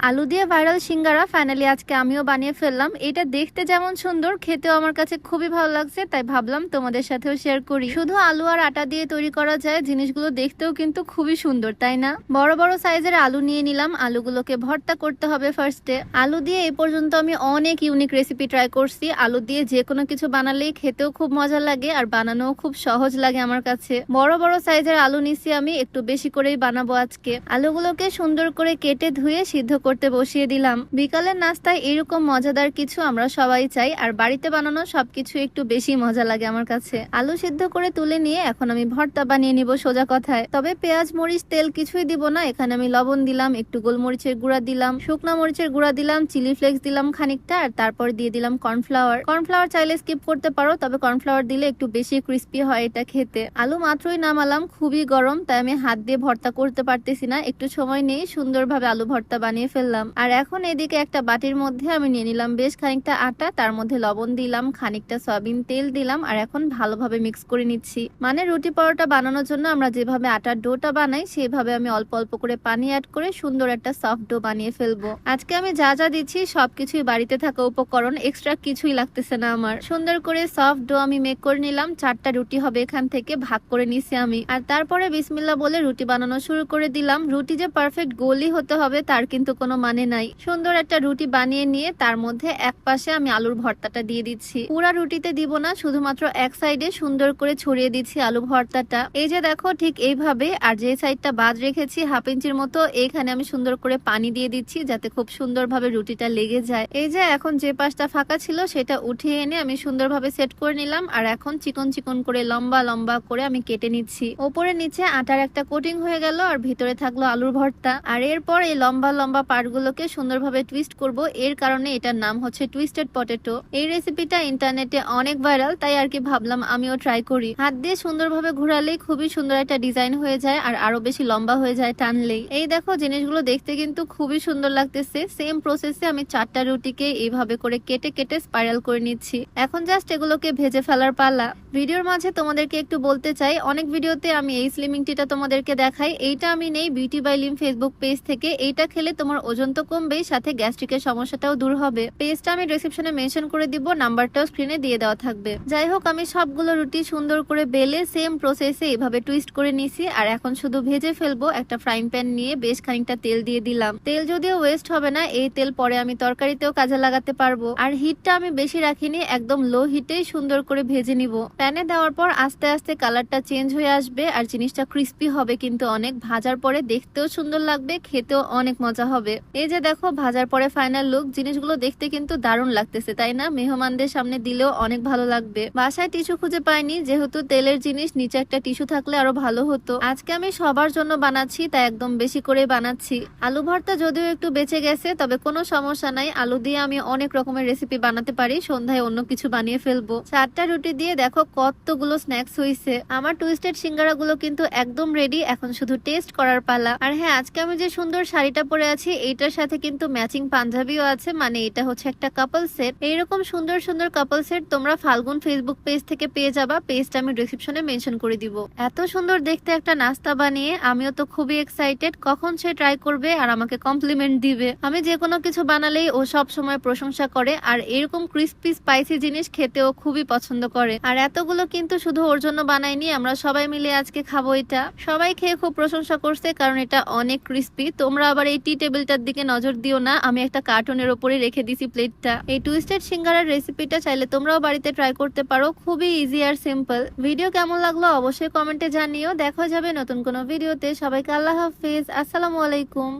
আলু দিয়ে ভাইরাল সিঙ্গারা ফাইনালি আজকে আমিও বানিয়ে ফেললাম। এটা দেখতে যেমন সুন্দর, খেতেও আমার কাছে খুবই ভালো লাগছে, তাই ভাবলাম তোমাদের সাথেও শেয়ার করি। শুধু আলু আর আটা দিয়ে তৈরি করা যায়, জিনিসগুলো দেখতেও কিন্তু খুবই সুন্দর, তাই না? বড় বড় সাইজের আলু নিয়ে নিলাম। আলুগুলোকে ভর্তা করতে হবে ফার্স্টে। আলু দিয়ে এই পর্যন্ত আমি অনেক ইউনিক রেসিপি ট্রাই করছি। আলু দিয়ে যে কোনো কিছু বানালেই খেতেও খুব মজা লাগে আর বানানোও খুব সহজ লাগে আমার কাছে। বড় বড় সাইজের আলু নিছি, আমি একটু বেশি করেই বানাবো আজকে। আলুগুলোকে সুন্দর করে কেটে ধুয়ে সিদ্ধ করতে বসিয়ে দিলাম। বিকালের নাস্তায় এরকম মজাদার কিছু আমরা সবাই চাই, আর বাড়িতে বানানো সবকিছু একটু বেশি মজা লাগে আমার কাছে। আলু সিদ্ধ করে তুলে নিয়ে এখন আমি ভর্তা বানিয়ে নিব সোজা কথায়। তবে পেঁয়াজ মরিচ তেল কিছুই দিব না। এখানে আমি লবণ দিলাম, একটু গোলমরিচের গুঁড়া দিলাম, শুকনা মরিচের গুঁড়া দিলাম, চিলি ফ্লেক্স দিলাম খানিকটা, আর তারপর দিয়ে দিলাম কর্নফ্লাওয়ার। কর্নফ্লাওয়ার চাইলে স্কিপ করতে পারো, তবে কর্নফ্লাওয়ার দিলে একটু বেশি ক্রিস্পি হয় এটা খেতে। আলু মাত্রই নামালাম, খুবই গরম, তাই আমি হাত দিয়ে ভর্তা করতে পারতেছি না। একটু সময় নিয়ে সুন্দরভাবে আলু ভর্তা বানিয়ে ফেললাম। আর এখন এদিকে একটা বাটির মধ্যে আমি নিয়ে নিলাম বেশ খানিকটা আটা, তার মধ্যে লবণ দিলাম, খানিকটা সয়াবিন তেল দিলাম, আর এখন ভালোভাবে মিক্স করে নিচ্ছি। মানে রুটি পরোটা বানানোর জন্য আমরা যেভাবে আটার ডোটা বানাই, সেভাবে আমি অল্প অল্প করে পানি অ্যাড করে সুন্দর একটা সফট ডো বানিয়ে ফেলবো। আজকে আমি যা যা দিচ্ছি সবকিছুই বাড়িতে থাকা উপকরণ, এক্সট্রা কিছুই লাগতেছে না আমার। সুন্দর করে সফট ডো আমি মেক করে নিলাম। 4টা রুটি হবে এখান থেকে, ভাগ করে নিছি আমি। আর তারপরে বিসমিল্লাহ বলে রুটি বানানো শুরু করে দিলাম। রুটি যে পারফেক্ট গোলই হতে হবে তার কিন্তু কোনো মানে নাই। সুন্দর একটা রুটি বানিয়ে নিয়ে তার মধ্যে এক পাশে আমি আলুর ভর্তাটা দিয়ে দিচ্ছি। পুরা রুটিতে দিব না, শুধুমাত্র এক সাইডে সুন্দর করে ছড়িয়ে দিচ্ছি আলু ভর্তাটা। এই যে দেখো ঠিক এইভাবে। আর যে সাইডটা বাদ রেখেছি হাফ ইঞ্চির মতো, এইখানে আমি সুন্দর করে পানি দিয়ে দিচ্ছি যাতে খুব সুন্দরভাবে রুটিটা লেগে যায়। এই যে এখন যে পাশটা ফাঁকা ছিল সেটা উঠিয়ে এনে আমি সুন্দরভাবে সেট করে নিলাম। আর এখন চিকন চিকন করে লম্বা লম্বা করে আমি কেটে নিচ্ছি। ওপরে নিচে আটার একটা কোটিং হয়ে গেল, আর ভিতরে থাকলো আলুর ভর্তা। আর এরপর এই লম্বা লম্বা পার্টগুলোকে সুন্দরভাবে টুইস্ট করব। এর কারণে এটার নাম হচ্ছে টুইস্টেড পটেটো। এই রেসিপিটা ইন্টারনেটে অনেক ভাইরাল, তাই আর কি ভাবলাম আমিও ট্রাই করি। হাত দিয়ে সুন্দরভাবে ঘোরালেই খুবই সুন্দর একটা ডিজাইন হয়ে যায়, আর আরো বেশি লম্বা হয়ে যায় টানলেই। এই দেখো জিনিসগুলো দেখতে কিন্তু খুবই সুন্দর লাগতেছে। সেম প্রসেসে আমি 4টা রুটিকে এইভাবে করে কেটে কেটে স্পাইরাল করে নিচ্ছি। এখন জাস্ট এগুলোকে ভেজে ফেলার পালা। ভিডিওর মাঝে তোমাদেরকে একটু বলতে চাই, অনেক ভিডিওতে আমি এই স্লিমিং টিটা তোমাদেরকে দেখাই। এইটা আমি নেই beauty by Lim Facebook page থেকে। এইটা খেলে তোমার ওজন তো কমবেই, সাথে গ্যাস্ট্রিকের সমস্যাটাও দূর হবে। পেজটা আমি ডেসক্রিপশনে মেনশন করে দিব, নাম্বারটাও স্ক্রিনে দিয়ে দেওয়া থাকবে। যাই হোক, আমি সবগুলো রুটি সুন্দর করে বেলে সেম প্রসেসে এইভাবে টুইস্ট করে নিছি। আর এখন শুধু ভেজে ফেলবো। একটা ফ্রাইং প্যান নিয়ে বেশ খানিকটা তেল দিয়ে দিলাম। তেল যদিও ওয়েস্ট হবে না, এই তেল পরে আমি তরকারিতেও কাজে লাগাতে পারবো। আর হিটটা আমি বেশি রাখিনি, একদম লো হিটেই সুন্দর করে ভেজে নিব। প্যানে দেওয়ার পর আস্তে আস্তে কালারটা চেঞ্জ হয়ে আসবে, আর জিনিসটা ক্রিস্পি হবে কিন্তু অনেক। ভাজার পরে দেখতেও সুন্দর লাগবে, খেতেও অনেক মজা হবে। এই যে দেখো ভাজার পরে ফাইনাল লুক। জিনিসগুলো দেখতে কিন্তু দারুণ লাগতেছে, তাই না? মেহমানদের সামনে দিলেও অনেক ভালো লাগবে। বাসায় টিস্যু খুঁজে পাইনি, যেহেতু তেলের জিনিস, নিচে একটা টিস্যু থাকলে আরো ভালো হতো। আজকে আমি সবার জন্য বানাচ্ছি, তাই একদম বেশি করে বানাচ্ছি। আলু ভর্তা যদিও একটু বেঁচে গেছে, তবে কোনো সমস্যা নাই। আলু দিয়ে আমি অনেক রকমের রেসিপি বানাতে পারি। সন্ধ্যায় অন্য কিছু বানিয়ে ফেলবো। 4টা রুটি দিয়ে দেখো কতগুলো স্ন্যাক্স হয়েছে। আমার টুইস্টেড সিঙ্গারা গুলো কিন্তু একদম রেডি, এখন শুধু টেস্ট করার পালা। আর হ্যাঁ, আজকে আমি যে সুন্দর শাড়িটা পরে আছি এইটার সাথে কিন্তু ম্যাচিং পাঞ্জাবিও আছে, মানে এটা হচ্ছে একটা কাপল সেট। এইরকম সুন্দর সুন্দর কাপল সেট তোমরা ফাল্গুন ফেসবুক পেজ থেকে পেয়ে যাবা। পেজটা আমি ডেসক্রিপশনে মেনশন করে দিব। এত সুন্দর দেখতে একটা নাস্তা বানিয়ে আমিও তো খুবই এক্সাইটেড, কখন সে ট্রাই করবে আর আমাকে কমপ্লিমেন্ট দিবে। আমি যে কোনো কিছু বানালেই ও সব সময় প্রশংসা করে, আর এরকম ক্রিস্পি স্পাইসি জিনিস খেতেও খুবই পছন্দ করে। আর এতগুলো কিন্তু শুধু ওর জন্য বানাইনি, আমরা সবাই মিলে আজকে খাবো এটা। সবাই খেয়ে খুব প্রশংসা করছে, কারণ এটা অনেক ক্রিস্পি। তোমরা আবার এই টি টেবিলটার দিকে নজর দিও না, আমি একটা কার্টুনের উপরে রেখে দিছি প্লেটটা। এই টুইস্টেড সিঙ্গারার রেসিপিটা চাইলে তোমরাও বাড়িতে ট্রাই করতে পারো, খুবই ইজি আর সিম্পল। ভিডিও কেমন লাগলো অবশ্যই কমেন্টে জানিও। দেখা যাবে নতুন কোনো ভিডিওতে। সবাইকে আল্লাহ হাফিজ, আসসালামু আলাইকুম।